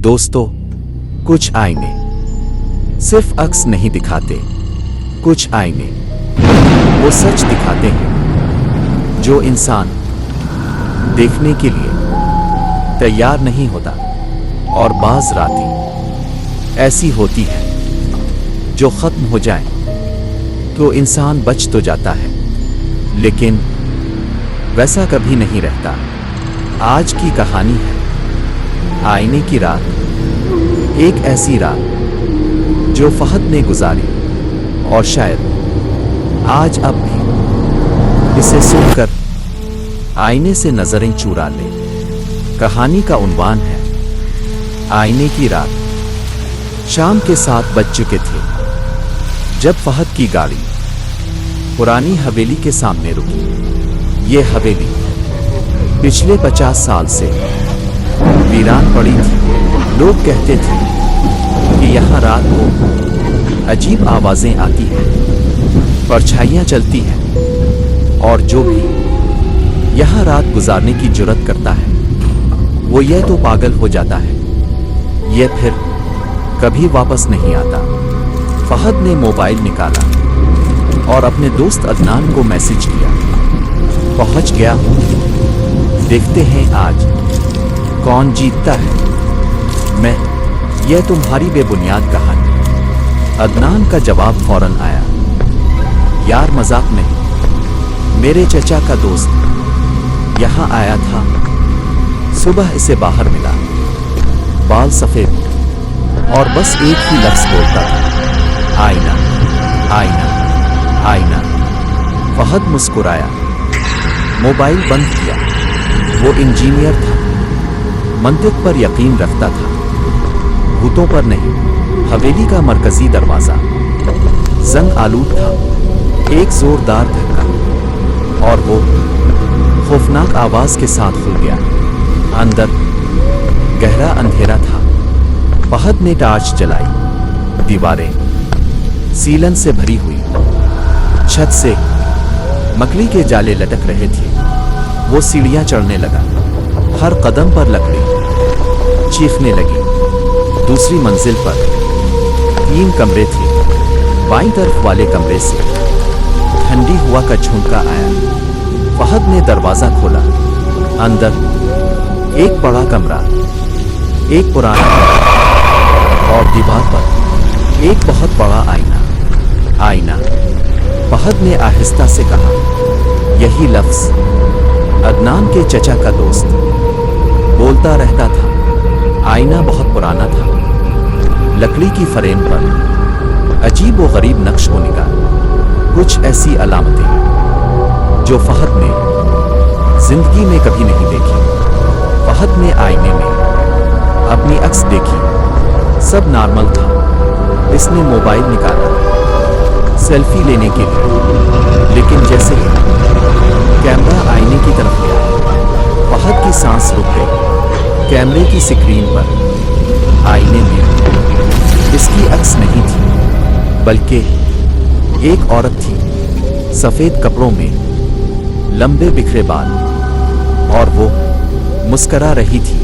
दोस्तों, कुछ आईने सिर्फ अक्स नहीं दिखाते, कुछ आईने वो सच दिखाते हैं जो इंसान देखने के लिए तैयार नहीं होता। और बाज रातें ऐसी होती है जो खत्म हो जाए तो इंसान बच तो जाता है, लेकिन वैसा कभी नहीं रहता। आज की कहानी है आईने की रात। एक ऐसी रात जो फहद ने गुजारी और शायद आज अब भी इसे सुनकर आईने से नजरें चुरा ले। कहानी का उन्वान है आईने की रात। शाम के 7 बज चुके थे जब फहद की गाड़ी पुरानी हवेली के सामने रुकी। ये हवेली पिछले 50 साल से वीरान पड़ी थी। लोग कहते थे कि यहाँ रात को अजीब आवाजें आती हैं, परछाइयाँ चलती हैं, और जो भी यहाँ रात गुजारने की जुर्रत करता है वो ये तो पागल हो जाता है, ये फिर कभी वापस नहीं आता। फहद ने मोबाइल निकाला और अपने दोस्त अदनान को मैसेज किया, पहुंच गया हूं, देखते हैं आज कौन जीतता है, मैं यह तुम्हारी बेबुनियाद कहानी। अदनान का जवाब फौरन आया, यार मजाक नहीं, मेरे चचा का दोस्त यहाँ आया था, सुबह इसे बाहर मिला, बाल सफेद और बस एक ही लफ्ज बोलता था, आईना आईना आईना। फहद मुस्कुराया, मोबाइल बंद किया। वो इंजीनियर था, मंतिक पर यकीन रखता था, भूतों पर नहीं। हवेली का मरकजी दरवाजा जंग आलूद था। एक जोरदार धक्का और वो खौफनाक आवाज के साथ खुल गया। अंदर गहरा अंधेरा था। फहद ने टार्च जलाई। दीवारें सीलन से भरी हुई, छत से मकड़ी के जाले लटक रहे थे। वो सीढ़ियां चढ़ने लगा, हर कदम पर लकड़ी चीखने लगी। दूसरी मंजिल पर 3 कमरे थे। बाईं तरफ वाले कमरे से ठंडी हवा का झोंका आया। फहद ने दरवाजा खोला। अंदर एक बड़ा कमरा, एक पुराना और दीवार पर एक बहुत बड़ा आईना। आईना, फहद ने आहिस्ता से कहा, यही लफ्ज अदनान के चचा का दोस्त बोलता रहता था। आईना बहुत पुराना था, लकड़ी की फ्रेम पर अजीब व गरीब नक्श होने का कुछ ऐसी अलामतें जो फहद ने जिंदगी में कभी नहीं देखी। फहद ने आईने में अपनी अक्स देखी, सब नॉर्मल था। इसने मोबाइल निकाला सेल्फी लेने के लिए, लेकिन जैसे ही कैमरा आईने की तरफ गया, फहद की सांस रुक गई। कैमरे की स्क्रीन पर आईने में इसकी अक्स नहीं थी, बल्कि एक औरत थी, सफेद कपड़ों में, लंबे बिखरे बाल, और वो मुस्करा रही थी।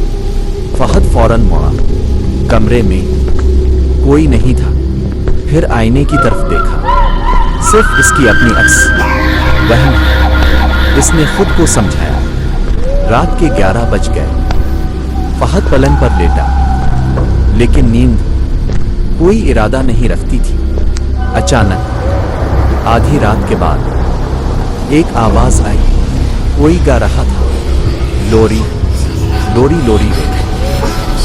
फहद फौरन मुड़ा। कमरे में कोई नहीं था। फिर आईने की तरफ देखा, सिर्फ इसकी अपनी अक्स वहम। इसने खुद को समझाया। रात के 11 बज गए। फहद पलंग पर लेटा, लेकिन नींद कोई इरादा नहीं रखती थी। अचानक आधी रात के बाद एक आवाज आई। कोई गा रहा था, लोरी लोरी लोरी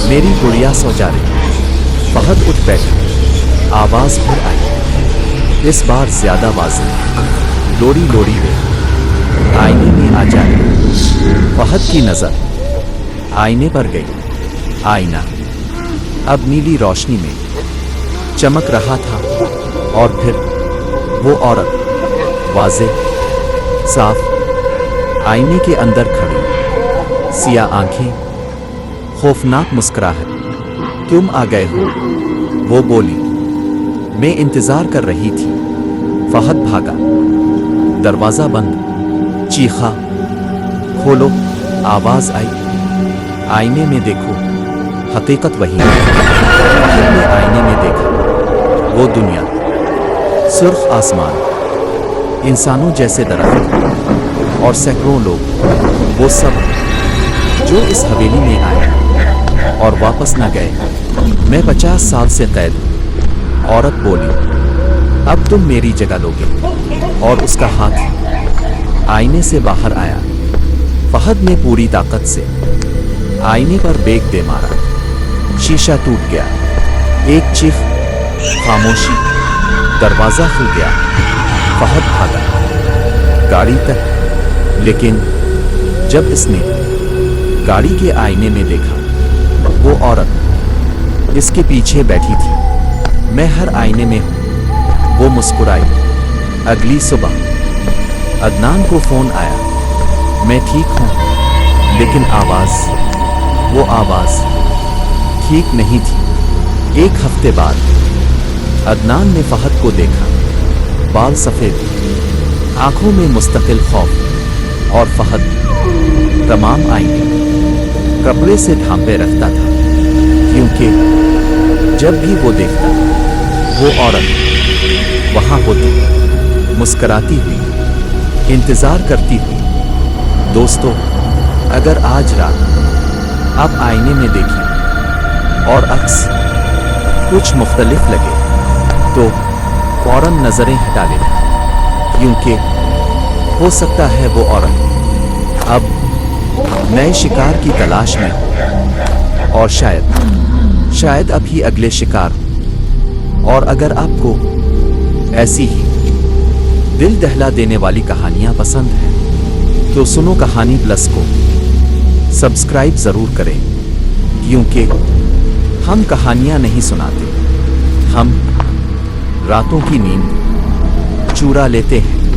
मेरी गुड़िया सो जा रही। फहद उठ बैठा। आवाज फिर आई, इस बार ज्यादा वाज़ेह, लोरी लोरी रे आईने में आ जाए। फहद की नजर आईने पर गई। आईना अब नीली रोशनी में चमक रहा था, और फिर वो औरत वाज़ेह साफ आईने के अंदर खड़ी, सियाह आंखें, खौफनाक मुस्कुराहट। तुम आ गए हो, वो बोली। मैं इंतजार कर रही थी। फहद भागा, दरवाजा बंद। चीखा, खोलो। आवाज आई, आईने में देखो। حقیقت وہی ہے۔ فہد نے آئینے میں دیکھا، وہ دنیا، سرخ آسمان، انسانوں جیسے درخت اور سینکڑوں لوگ، وہ سب جو اس حویلی میں آئے اور واپس نہ گئے۔ میں 50 سال سے قید ہوں، عورت بولی، اب تم میری جگہ لوگے؟ اور اس کا ہاتھ آئینے سے باہر آیا۔ فہد نے پوری طاقت سے آئینے پر بیک دے مارا، شیشہ ٹوٹ گیا، ایک چیخ، خاموشی، دروازہ کھل گیا۔ فہد بھاگا گاڑی تک، لیکن جب اس نے گاڑی کے آئینے میں دیکھا، وہ عورت اس کے پیچھے بیٹھی تھی۔ میں ہر آئینے میں ہوں، وہ مسکرائی۔ اگلی صبح عدنان کو فون آیا، میں ٹھیک ہوں، لیکن آواز، وہ آواز ٹھیک نہیں تھی۔ ایک ہفتے بعد عدنان نے فہد کو دیکھا، بال سفید، آنکھوں میں مستقل خوف، اور فہد تمام آئینے کپڑے سے ڈھانپے رکھتا تھا، کیونکہ جب بھی وہ دیکھتا وہ عورت وہاں ہوتی، مسکراتی ہوئی، انتظار کرتی ہوئی۔ دوستو، اگر آج رات آپ آئینے میں دیکھیں اور عکس کچھ مختلف لگے تو فوراً نظریں ہٹا لیں، کیونکہ ہو سکتا ہے وہ عورت اب نئے شکار کی تلاش میں ہو، اور شاید اب ہی اگلے شکار ہو۔ اور اگر آپ کو ایسی ہی دل دہلا دینے والی کہانیاں پسند ہیں تو سنو کہانی پلس کو سبسکرائب ضرور کریں، کیونکہ ہم کہانیاں نہیں سناتے، ہم راتوں کی نیند چورا لیتے ہیں۔